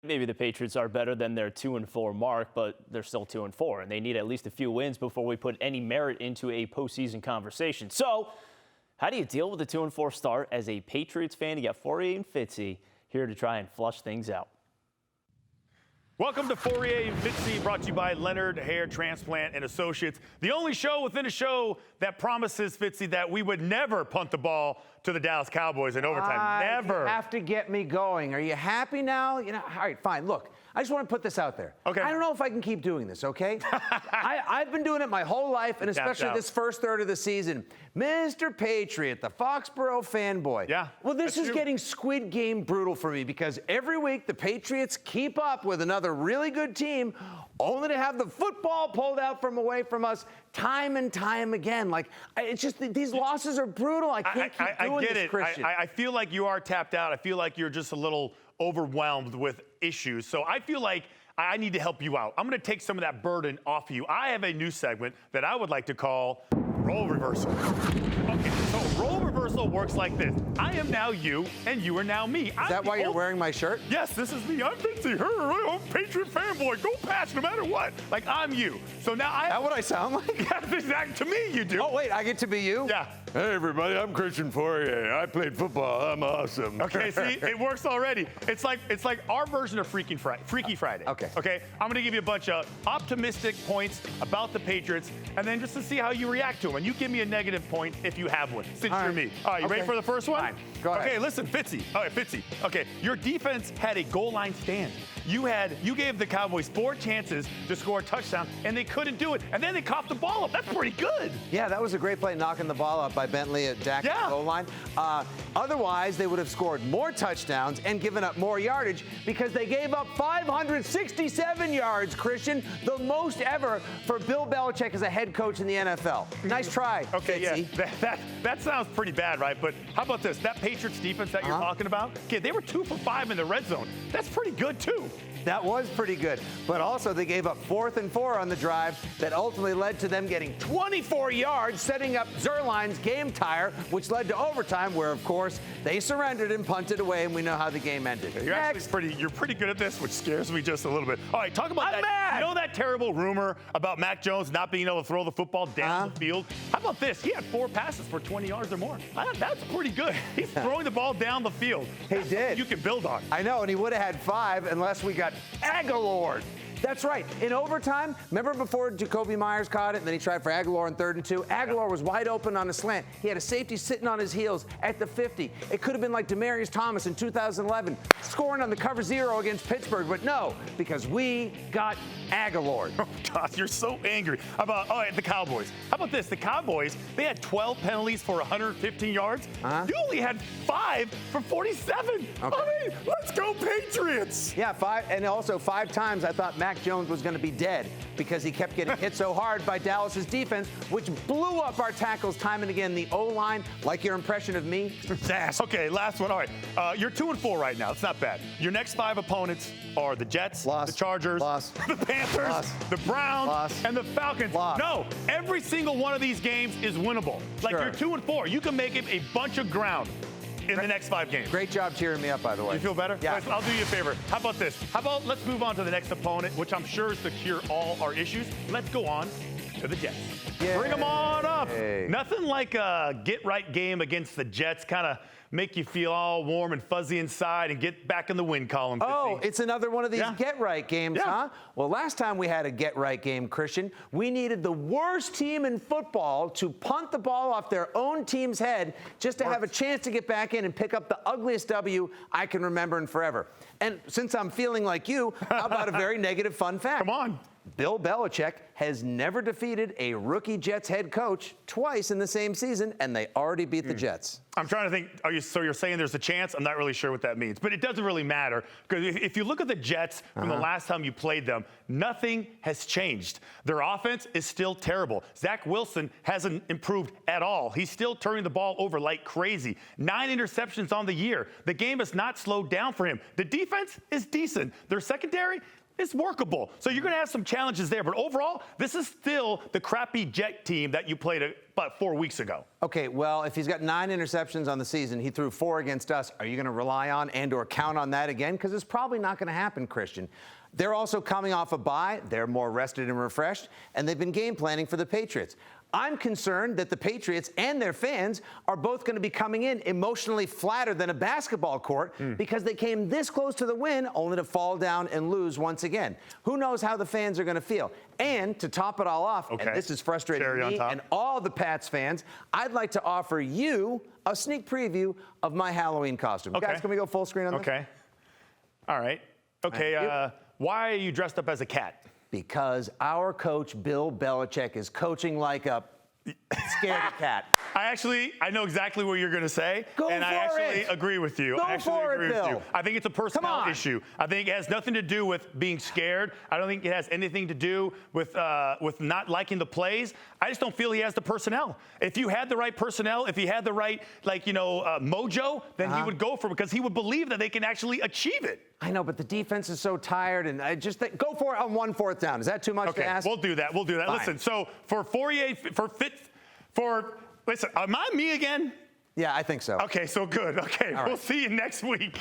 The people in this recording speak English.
maybe the Patriots are better than their 2-4 mark, but they're still 2-4, and they need at least a few wins before we put any merit into a postseason conversation. So, how do you deal with a 2-4 start as a Patriots fan? You got Fauria and Fitzy here to try and flush things out. Welcome to Fauria and Fitzy, brought to you by Leonard Hair Transplant and Associates, the only show within a show that promises, Fitzy, that we would never punt the ball to the Dallas Cowboys in overtime. Never. You have to get me going. Are you happy now? All right, fine. Look, I just want to put this out there. Okay. I don't know if I can keep doing this, okay? I've been doing it my whole life, and especially this first third of the season. Mr. Patriot, the Foxborough fanboy. Yeah. Well, this is getting Squid Game brutal for me because every week the Patriots keep up with another really good team, only to have the football pulled out from away from us time and time again. Like, it's just these losses are brutal. I can't keep doing this, Christian. I feel like you are tapped out. I feel like you're just a little overwhelmed with issues. So I feel like I need to help you out. I'm going to take some of that burden off you. I have a new segment that I would like to call Role Reversal. Okay, so role reversal works like this. I am now you, and you are now me. Is that why you're wearing my shirt? Yes, this is me. I'm Fitzy. I'm a Patriot fanboy. Go Pats no matter what. Like, I'm you. So now I... Is that what I sound like? Yes, exactly. To me, you do. Oh, wait, I get to be you? Yeah. Hey, everybody, I'm Christian Fauria. I played football. I'm awesome. Okay, see, it works already. It's like our version of Freaky Friday. Okay. Okay, I'm going to give you a bunch of optimistic points about the Patriots, and then just to see how you react to them. And you give me a negative point if you have one, since you're me. All right, you ready for the first one? Fine. Go ahead. Okay, listen, Fitzy. All right, Fitzy. Okay, your defense had a goal line stand. You gave the Cowboys 4 chances to score a touchdown, and they couldn't do it. And then they coughed the ball up. That's pretty good. Yeah, that was a great play, knocking the ball up by Bentley at Dak's goal line. Otherwise, they would have scored more touchdowns and given up more yardage because they gave up 567 yards, Christian, the most ever for Bill Belichick as a head coach in the NFL. Nice try, Okay, Fitzy. yeah, that sounds pretty bad, right? But how about this? That Patriots defense that you're talking about, okay, they were 2 for 5 in the red zone. That's pretty good, too. That was pretty good. But also, they gave up 4th and 4 on the drive that ultimately led to them getting 24 yards, setting up Zerline's game tire, which led to overtime, where, of course, they surrendered and punted away, and we know how the game ended. You're pretty good at this, which scares me just a little bit. All right, talk about that. Mad. You know that terrible rumor about Mac Jones not being able to throw the football down the field? How about this? He had 4 passes for 20 yards or more. That's pretty good. He's throwing the ball down the field. He did. You can build on. I know, and he would have had 5 unless we got Aguilar. That's right. In overtime, remember before Jacoby Myers caught it, and then he tried for Aguilar in 3rd and 2? Aguilar was wide open on a slant. He had a safety sitting on his heels at the 50. It could have been like Demaryius Thomas in 2011, scoring on the cover 0 against Pittsburgh, but no, because we got Aguilar. Oh, God, you're so angry. All right, the Cowboys. How about this? The Cowboys, they had 12 penalties for 115 yards. You only had 5 for 47. Okay. I mean, let's go Patriots. Yeah, 5, and also 5 times I thought Mac Jones was going to be dead because he kept getting hit so hard by Dallas's defense, which blew up our tackles time and again. The O-line, like your impression of me. Okay, last one. All right, you're 2-4 right now. It's not bad. Your next 5 opponents are the Jets, the Chargers, the Panthers, the Browns, and the Falcons. No, every single one of these games is winnable. Like, you're 2-4. You can make it a bunch of ground in the next 5 games. Great job cheering me up, by the way. You feel better? Yeah. I'll do you a favor. How about this? Let's move on to the next opponent, which I'm sure is to cure all our issues. Let's go on to the Jets. Yay. Bring them on up. Nothing like a get-right game against the Jets, kind of make you feel all warm and fuzzy inside and get back in the win column. Oh, it's another one of these get-right games, huh? Well, last time we had a get-right game, Christian, we needed the worst team in football to punt the ball off their own team's head just to have a chance to get back in and pick up the ugliest W I can remember in forever. And since I'm feeling like you, how about a very negative fun fact? Come on. Bill Belichick has never defeated a rookie Jets head coach twice in the same season, and they already beat the Jets. I'm trying to think, so you're saying there's a chance? I'm not really sure what that means, but it doesn't really matter, because if you look at the Jets from the last time you played them, nothing has changed. Their offense is still terrible. Zach Wilson hasn't improved at all. He's still turning the ball over like crazy. 9 interceptions on the year. The game has not slowed down for him. The defense is decent. Their secondary, It's workable. So you're going to have some challenges there. But overall, this is still the crappy Jet team that you played about 4 weeks ago. Okay, well, if he's got 9 interceptions on the season, he threw 4 against us. Are you going to rely on and or count on that again? Because it's probably not going to happen, Christian. They're also coming off a bye. They're more rested and refreshed, and they've been game planning for the Patriots. I'm concerned that the Patriots and their fans are both going to be coming in emotionally flatter than a basketball court because they came this close to the win only to fall down and lose once again. Who knows how the fans are going to feel? And to top it all off, and this is frustrating me and all the Pats fans, I'd like to offer you a sneak preview of my Halloween costume. Guys, can we go full screen on this? Okay. All right. Okay, why are you dressed up as a cat? Because our coach, Bill Belichick, is coaching like a scared cat. I know exactly what you're going to say. I actually agree with you. I think it's a personnel issue. I think it has nothing to do with being scared. I don't think it has anything to do with not liking the plays. I just don't feel he has the personnel. If you had the right personnel, if he had the right, mojo, then he would go for it because he would believe that they can actually achieve it. I know, but the defense is so tired, and I just think, go for it on 1 4th down. Is that too much to ask? We'll do that. Fine. Listen, so for Fauria, listen, am I me again? Yeah, I think so. Okay, so good. Okay, we'll see you next week.